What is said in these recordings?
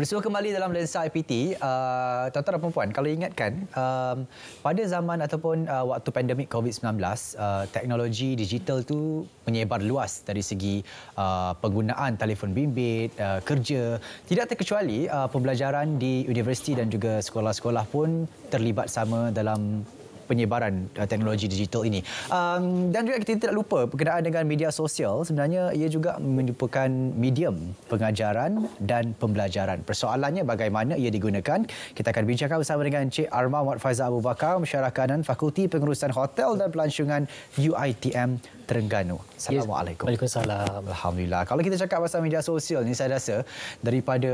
Bersua kembali dalam Lensa IPT, tuan-tuan dan puan, kalau ingatkan, pada zaman ataupun waktu pandemik COVID-19, teknologi digital itu menyebar luas dari segi penggunaan telefon bimbit, kerja. Tidak terkecuali pembelajaran di universiti dan juga sekolah-sekolah pun terlibat sama dalam penyebaran teknologi digital ini. Dan juga kita tidak lupa berkenaan dengan media sosial, sebenarnya ia juga merupakan medium pengajaran dan pembelajaran. Persoalannya bagaimana ia digunakan. Kita akan bincangkan bersama dengan Cik Arma Muhammad Faizal Abu Bakar, Mensyarah Kanan Fakulti Pengurusan Hotel dan Pelancongan UiTM Terengganu. Assalamualaikum. Waalaikumsalam. Alhamdulillah. Kalau kita cakap pasal media sosial ni, saya rasa daripada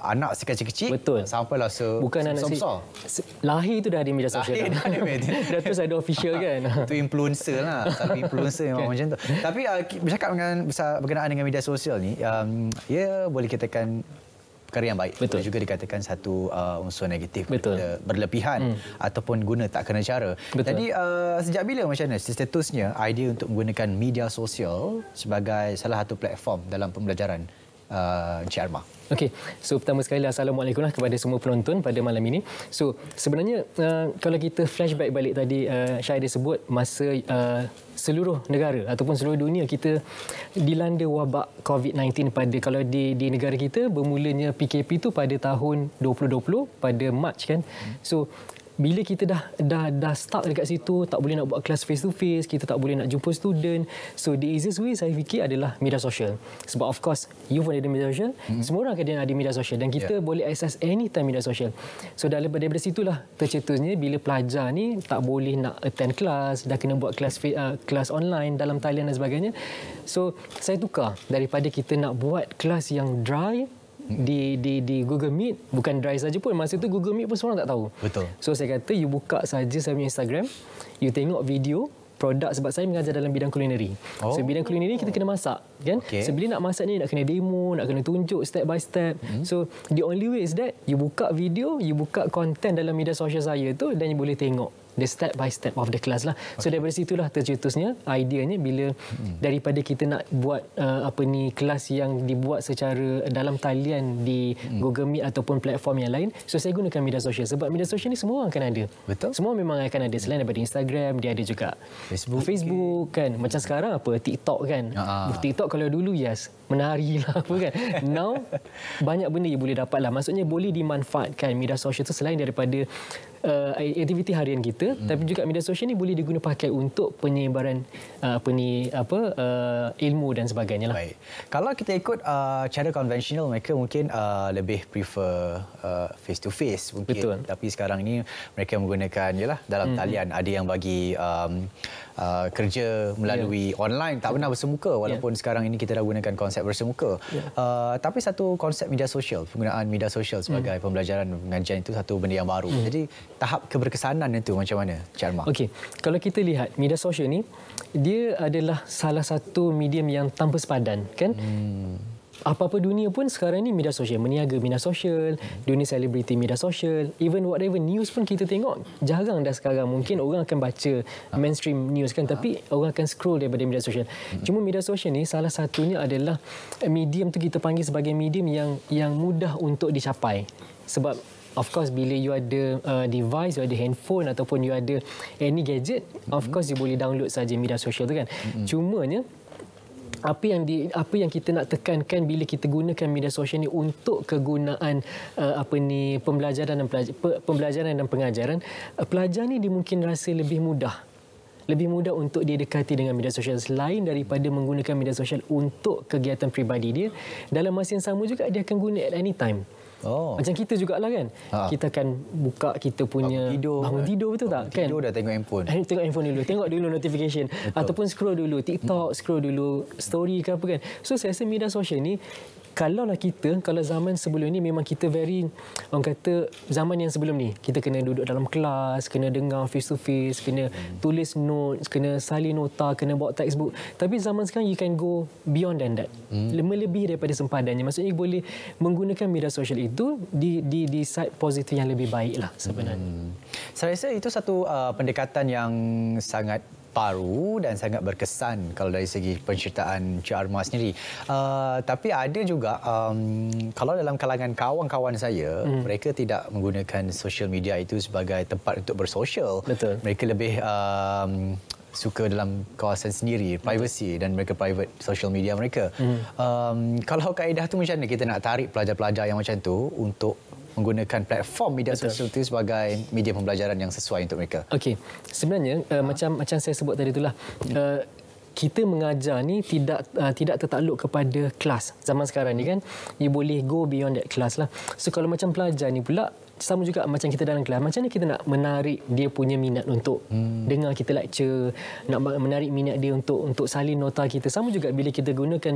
anak sekecil-kecil sampailah bukan anak besar. Lahir itu dah ada media sosial. Dah terus ada official kan. Itu influencer lah. Satu influencer memang macam tu. Tapi bercakap berkenaan dengan media sosial ni, ia boleh katakan perkara yang baik. Boleh juga dikatakan satu unsur negatif. Berlebihan ataupun guna tak kena cara. Jadi sejak bila macam mana statusnya idea untuk menggunakan media sosial sebagai salah satu platform dalam pembelajaran Encik Arma? Okey, so pertama sekali Assalamualaikum kepada semua penonton pada malam ini. So sebenarnya kalau kita flashback balik tadi, Syah ada sebut masa seluruh negara ataupun seluruh dunia kita dilanda wabak COVID-19 pada, kalau di negara kita bermulanya PKP itu pada tahun 2020 pada Mac kan. So bila kita dah start dekat situ, tak boleh nak buat kelas face to face, kita tak boleh nak jumpa student. So the easiest way saya fikir adalah media sosial. Sebab of course you pun ada media sosial, semua orang ada media sosial dan kita boleh access anytime media sosial. So daripada situlah tercetusnya bila pelajar ni tak boleh nak attend kelas, dah kena buat kelas online dalam talian dan sebagainya. So saya tukar daripada kita nak buat kelas yang dry di Google Meet, bukan dry saja pun, masa tu Google Meet pun semua orang tak tahu. Betul. So saya kata you buka saja saya punya Instagram, you tengok video produk, sebab saya mengajar dalam bidang kulineri. So bidang kulineri kita kena masak kan. So bila nak masak ni nak kena demo, nak kena tunjuk step by step. So the only way is that you buka video, you buka konten dalam media sosial saya tu dan you boleh tengok the step by step of the class lah. So daripada situlah tercetusnya ideanya bila daripada kita nak buat kelas yang dibuat secara dalam talian di Google Meet ataupun platform yang lain. So saya gunakan media sosial sebab media sosial ni semua orang akan ada. Betul. Semua memang akan ada. Selain daripada Instagram, dia ada juga Facebook kan. Macam sekarang TikTok kan. TikTok kalau dulu menari lah apa kan. Now banyak benda yang boleh dapat lah. Maksudnya boleh dimanfaatkan media sosial tu selain daripada aktiviti harian kita, tapi juga media sosial ni boleh diguna pakai untuk penyebaran ilmu dan sebagainya lah. Baik. Kalau kita ikut cara konvensional, mereka mungkin lebih prefer face to face mungkin. Betul. Tapi sekarang ini mereka menggunakan dalam talian. Ada yang bagi kerja melalui online, tak pernah bersemuka, walaupun sekarang ini kita dah gunakan konsep bersemuka. Tapi satu konsep media sosial, penggunaan media sosial sebagai pembelajaran dan pengajian itu satu benda yang baru. Jadi tahap keberkesanan itu macam mana, Cik Arma? Okey, kalau kita lihat media sosial ni, dia adalah salah satu medium yang tanpa sepadan kan. Apa-apa dunia pun sekarang ni media sosial, meniaga media sosial, dunia selebriti media sosial, even whatever news pun kita tengok jarang dah sekarang. Mungkin orang akan baca mainstream news kan, tapi orang akan scroll daripada media sosial. Cuma media sosial ni salah satunya adalah medium tu kita panggil sebagai medium yang mudah untuk dicapai. Sebab of course bila you ada device, you ada handphone ataupun you ada any gadget, of course you boleh download saja media sosial tu kan. Cumanya apa yang kita nak tekankan bila kita gunakan media sosial ni untuk kegunaan pembelajaran dan pengajaran, pelajar ni dia mungkin rasa lebih mudah untuk dia dekati dengan media sosial selain daripada menggunakan media sosial untuk kegiatan peribadi dia. Dalam masa yang sama juga dia akan guna at any time. Macam kita jugalah kan. Kita akan buka kita punya bangun tidur betul tak kan? Tidur dah tengok handphone. Tengok handphone dulu, tengok dulu notification. Ataupun scroll dulu TikTok, scroll dulu story ke apa kan. So saya rasa media sosial ni, kalau zaman sebelum ni memang kita very, orang kata zaman yang sebelum ni kita kena duduk dalam kelas, kena dengar face to face, kena tulis notes, kena salin nota, kena bawa textbook. Tapi zaman sekarang you can go beyond than that. Melebihi daripada sempadannya. Maksudnya boleh menggunakan media sosial itu di side positif yang lebih baik lah sebenarnya. Saya rasa itu satu pendekatan yang sangat baru dan sangat berkesan kalau dari segi penceritaan Cik Arma sendiri. Tapi ada juga kalau dalam kalangan kawan-kawan saya, mereka tidak menggunakan social media itu sebagai tempat untuk bersosial. Betul. Mereka lebih suka dalam kawasan sendiri, privacy, dan mereka private social media mereka. Kalau kaedah tu macam mana kita nak tarik pelajar-pelajar yang macam tu untuk menggunakan platform media sosial itu sebagai media pembelajaran yang sesuai untuk mereka? Okey, sebenarnya macam saya sebut tadi itulah, kita mengajar ni tidak tertakluk kepada kelas. Zaman sekarang ni kan, you boleh go beyond that class lah. So kalau macam pelajar ni pula, sama juga macam kita dalam kelas, macam mana kita nak menarik dia punya minat untuk dengar kita lecture, nak menarik minat dia untuk salin nota kita. Sama juga bila kita gunakan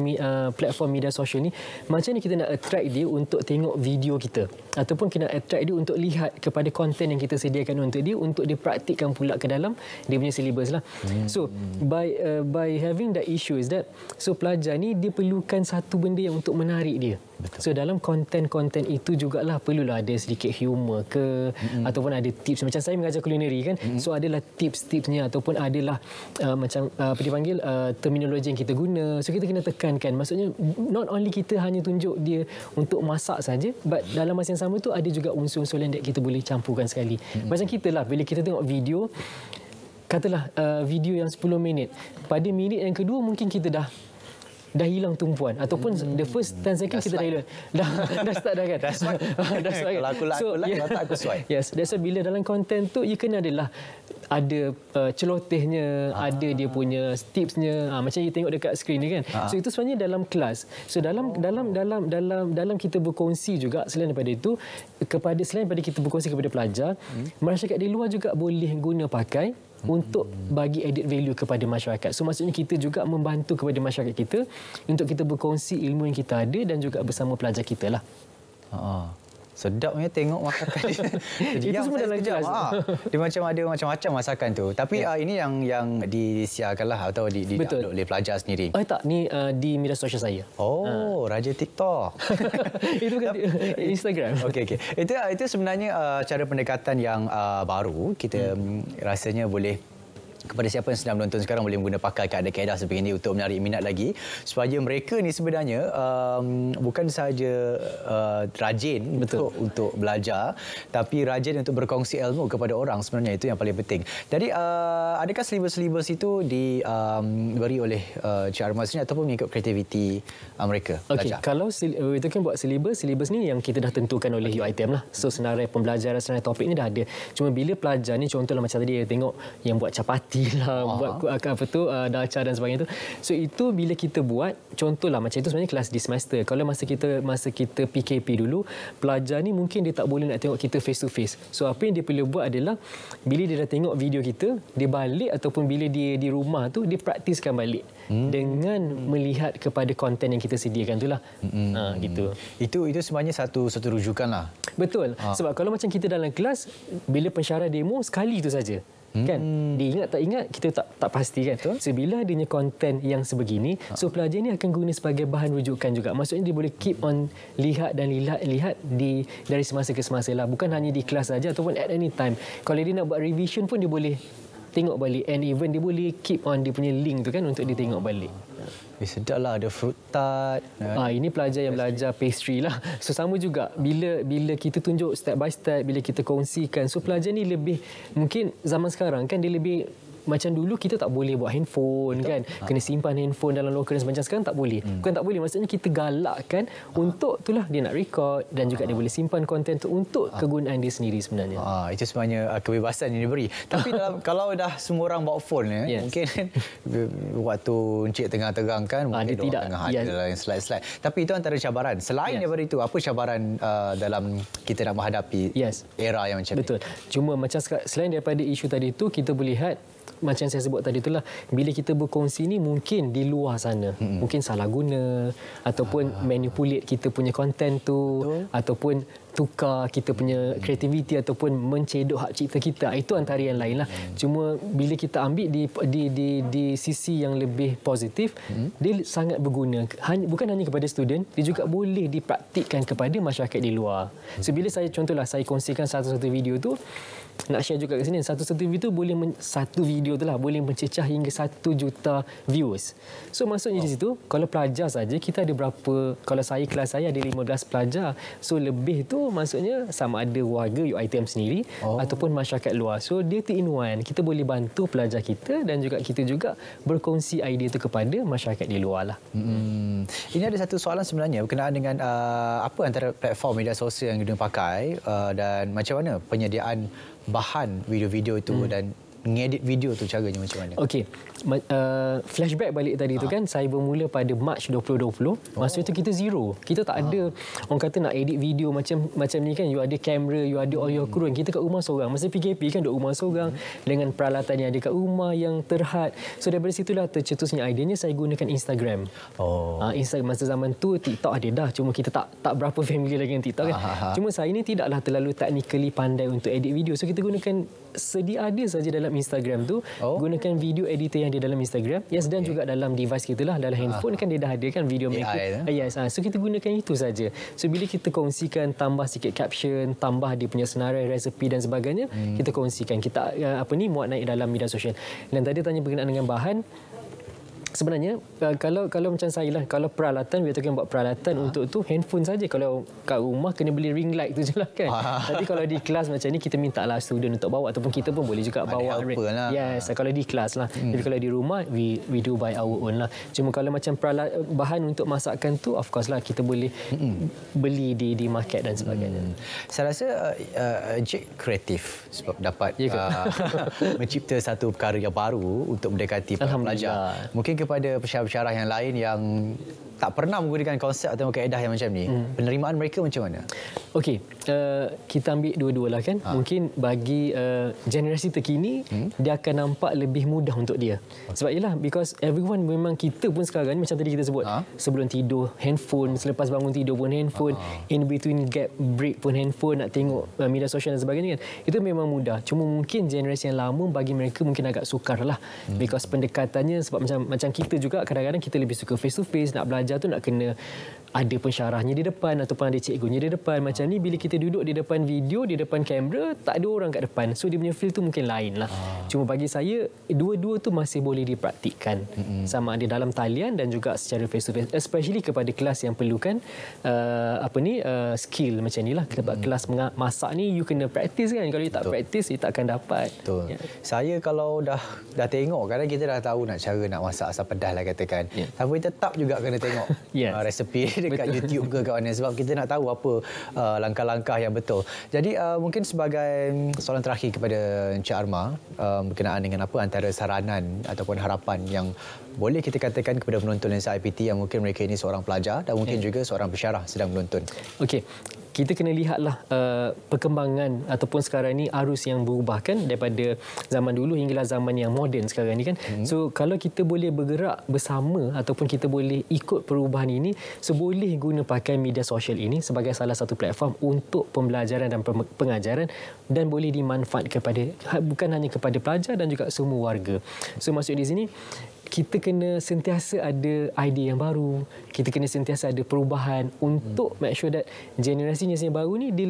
platform media sosial ni, macam mana kita nak attract dia untuk tengok video kita, ataupun kita nak attract dia untuk lihat kepada konten yang kita sediakan untuk dia praktikkan pula ke dalam dia punya syllabus lah. So by having that issue is that, so pelajar ni dia perlukan satu benda yang untuk menarik dia. Betul. So dalam konten-konten itu jugalah perlulah ada sedikit humor ke, ataupun ada tips. Macam saya mengajar kulineri kan, so adalah tips-tipsnya, ataupun adalah macam apa dipanggil terminologi yang kita guna. So kita kena tekankan, maksudnya not only kita hanya tunjuk dia untuk masak saja, but dalam masa yang sama tu ada juga unsur-unsur lain yang kita boleh campurkan sekali. Macam kita lah, bila kita tengok video, katalah video yang 10 minit, pada minit yang kedua mungkin kita dah hilang tumpuan, ataupun the first 10 second kita dah start dah kan. Dah swipe. Kalau aku aku swipe. Yes, that's why bila dalam konten tu you kena adalah ada celotehnya, ada dia punya tipsnya, macam you tengok dekat skrin ni kan. So itu sebenarnya dalam kelas. So dalam kita berkongsi juga, selain daripada itu, selain daripada kita berkongsi kepada pelajar, masyarakat di luar juga boleh guna pakai untuk bagi added value kepada masyarakat. So maksudnya kita juga membantu kepada masyarakat kita untuk kita berkongsi ilmu yang kita ada dan juga bersama pelajar kita lah. Sedapnya tengok masakan dia. Itu semua dalam kelas. Dia macam ada macam-macam masakan tu. Tapi ini yang disiarkanlah atau di-upload oleh pelajar sendiri. Tak, ni di media sosial saya. Raja TikTok. Itu kan Instagram. Okey. Itu sebenarnya cara pendekatan yang baru. Kita rasanya boleh, kepada siapa yang sedang menonton sekarang, boleh menggunakan pakai kaedah-kaedah seperti ini untuk menarik minat lagi, supaya mereka ni sebenarnya bukan sahaja rajin untuk belajar, tapi rajin untuk berkongsi ilmu kepada orang. Sebenarnya itu yang paling penting. Jadi adakah syllabus itu diberi oleh Cik Arma sendiri ataupun mengikut kreativiti mereka belajar? Kalau kita kan buat syllabus ni yang kita dah tentukan oleh UiTM lah. So senarai pembelajaran, senarai topik ni dah ada. Cuma bila pelajar ni, contohlah macam tadi tengok yang buat capati lah, buat dalca dan sebagainya tu. So itu bila kita buat, contohlah macam itu sebenarnya kelas di semester. Kalau masa kita PKP dulu, pelajar ni mungkin dia tak boleh nak tengok kita face to face. So apa yang dia perlu buat adalah, bila dia dah tengok video kita, dia balik ataupun bila dia di rumah tu, dia praktiskan balik dengan melihat kepada konten yang kita sediakan tu lah. Gitu. Itu sebenarnya satu rujukan lah. Betul. Sebab kalau macam kita dalam kelas, bila pensyarah demo sekali tu saja. Kan, dia ingat tak ingat kita tak pasti kan. So bila adanya konten yang sebegini, so pelajar ni akan guna sebagai bahan rujukan juga. Maksudnya dia boleh keep on lihat dari semasa ke semasa lah, bukan hanya di kelas saja ataupun at any time. Kalau dia nak buat revision pun dia boleh tengok balik, and even dia boleh keep on dia punya link tu kan untuk dia tengok balik. Sedaplah, ada fruit tart. Ini pelajar yang belajar pastry lah. So sama juga bila kita tunjuk step by step, bila kita kongsikan, so pelajar ni lebih, mungkin zaman sekarang kan dia lebih macam dulu kita tak boleh buat handphone kan, kena simpan handphone dalam locker dan sebagainya. Sekarang tak boleh. Bukan tak boleh, maksudnya kita galakkan untuk itulah dia nak record dan juga dia boleh simpan konten tu untuk kegunaan dia sendiri sebenarnya. Itu sebenarnya kebebasan yang diberi. Tapi kalau dah semua orang bawa phone mungkin waktu Encik tengah terangkan, mungkin dia tidak tengah ada dalam slide-slide. Tapi itu antara cabaran. Selain daripada itu, apa cabaran dalam kita nak menghadapi era yang macam ni? Betul. Cuma macam selain daripada isu tadi itu, kita boleh lihat macam saya sebut tadi itulah, bila kita berkongsi ni mungkin di luar sana mungkin salah guna ataupun manipulate kita punya konten tu, ataupun tukar kita punya kreativiti ataupun mencedok hak cipta kita. Itu antara yang lain lah. Cuma bila kita ambil di sisi yang lebih positif, dia sangat berguna. Bukan hanya kepada student, dia juga boleh dipraktikkan kepada masyarakat di luar. So bila saya contohlah saya kongsikan satu-satu video tu, nak share juga kat sini, satu video tu satu video tu lah boleh mencecah hingga 1 juta viewers. So maksudnya di situ, kalau pelajar saja kita ada berapa, kalau kelas saya ada 15 pelajar. So lebih tu maksudnya sama ada warga UiTM sendiri ataupun masyarakat luar. So dia 2 in 1. Kita boleh bantu pelajar kita dan juga kita juga berkongsi idea itu kepada masyarakat di luar lah. Ini ada satu soalan sebenarnya berkenaan dengan apa antara platform media sosial yang kita pakai dan macam mana penyediaan bahan video-video itu dan mengedit video tu caranya macam mana? Okey. Flashback balik tadi tu kan, saya bermula pada Mac 2020. Masa itu kita zero. Kita tak ada orang kata nak edit video macam ni kan, you ada kamera, you ada all your crew. Kita kat rumah seorang. Masa PKP kan duduk rumah seorang dengan peralatan yang ada kat rumah yang terhad. So daripada situlah tercetusnya idenya saya gunakan Instagram. Instagram masa zaman tu TikTok ada dah, cuma kita tak berapa familiar lagi dengan TikTok kan. Cuma saya ni tidaklah terlalu technically pandai untuk edit video. So kita gunakan sedia ada saja dalam Instagram tu, gunakan video editor yang ada dalam Instagram. Yes, dan juga dalam device kita lah, dalam handphone kan dia dah ada kan video maker. Yes, so kita gunakan itu saja. So bila kita kongsikan, tambah sikit caption, tambah dia punya senarai, resepi dan sebagainya, kita kongsikan. Kita muat naik dalam media sosial. Dan tadi tanya berkenaan dengan bahan. Sebenarnya kalau macam saya lah, kalau peralatan, kita buat peralatan untuk tu handphone saja. Kalau kat rumah kena beli ring light tu je lah kan. Tapi kalau di kelas macam ni kita minta lah student untuk bawa, ataupun kita pun boleh juga bawa ring. Yes, kalau di kelas lah. Tapi kalau di rumah we do by our own lah. Cuma kalau macam bahan untuk masakan tu of course lah kita boleh beli di market dan sebagainya. Saya rasa Encik kreatif sebab dapat mencipta satu perkara yang baru untuk mendekati para pelajar. Mungkin kepada pensyarah-pensyarah yang lain yang tak pernah menggunakan konsep atau kaedah yang macam ni, penerimaan mereka macam mana? Okey, kita ambil dua-dua lah kan. Mungkin bagi generasi terkini, dia akan nampak lebih mudah untuk dia. Sebab ialah, because everyone memang, kita pun sekarang macam tadi kita sebut, sebelum tidur handphone, selepas bangun tidur pun handphone, in between gap break pun handphone, nak tengok media sosial dan sebagainya kan. Itu memang mudah. Cuma mungkin generasi yang lama bagi mereka mungkin agak sukar lah. Because pendekatannya, sebab macam kita juga kadang-kadang kita lebih suka face to face, nak belajar tu nak kena ada pensyarahnya di depan ataupun ada cikgunya di depan. Macam ni bila kita duduk di depan video, di depan kamera, tak ada orang kat depan. So dia punya feel tu mungkin lain lah. Cuma bagi saya, dua-dua tu masih boleh dipraktikkan. Sama ada dalam talian dan juga secara face to face. Especially kepada kelas yang perlukan skill macam ni lah. Kelas masak ni you kena practice kan. Kalau you tak practice, you tak akan dapat. Betul. Saya kalau dah tengok, kadang kita dah tahu cara nak masak asam pedas lah katakan. Tapi tetap juga kena tengok resepi dekat YouTube ke kat mana, sebab kita nak tahu apa langkah-langkah yang betul. Jadi mungkin sebagai soalan terakhir kepada Encik Arma berkenaan dengan apa antara saranan ataupun harapan yang boleh kita katakan kepada penonton Lensa IPT yang mungkin mereka ini seorang pelajar dan mungkin juga seorang pensyarah sedang menonton. Okey. Kita kena lihatlah perkembangan ataupun sekarang ni arus yang berubah kan, daripada zaman dulu hinggalah zaman yang moden sekarang ni kan. So kalau kita boleh bergerak bersama ataupun kita boleh ikut perubahan ini, so boleh guna pakai media sosial ini sebagai salah satu platform untuk pembelajaran dan pengajaran, dan boleh dimanfaatkan bukan hanya kepada pelajar dan juga semua warga. So maksud di sini, kita kena sentiasa ada idea yang baru, kita kena sentiasa ada perubahan untuk make sure that generasi yang baru ni dia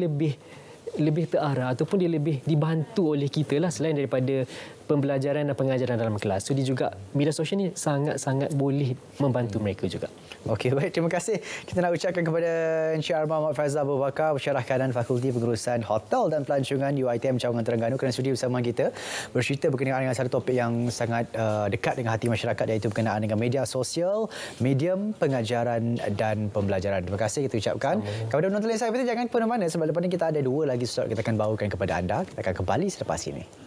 lebih terarah ataupun dia lebih dibantu oleh kita lah, selain daripada pembelajaran dan pengajaran dalam kelas. So dia juga, media sosial ni sangat-sangat boleh membantu mereka juga. Okey, baik, terima kasih. Kita nak ucapkan kepada Encik Arma Muhammad Faizal Abu Bakar, pensyarah kanan Fakulti Pengurusan Hotel dan Pelancongan UiTM Cawangan Terengganu, kerana sudi bersama kita bercerita berkenaan dengan satu topik yang sangat dekat dengan hati masyarakat, iaitu berkenaan dengan media sosial, medium pengajaran dan pembelajaran. Terima kasih kita ucapkan. Kepada penonton Lensa IPT, jangan ke mana-mana sebab lepas ni kita ada dua lagi slot kita akan bawakan kepada anda. Kita akan kembali selepas ini.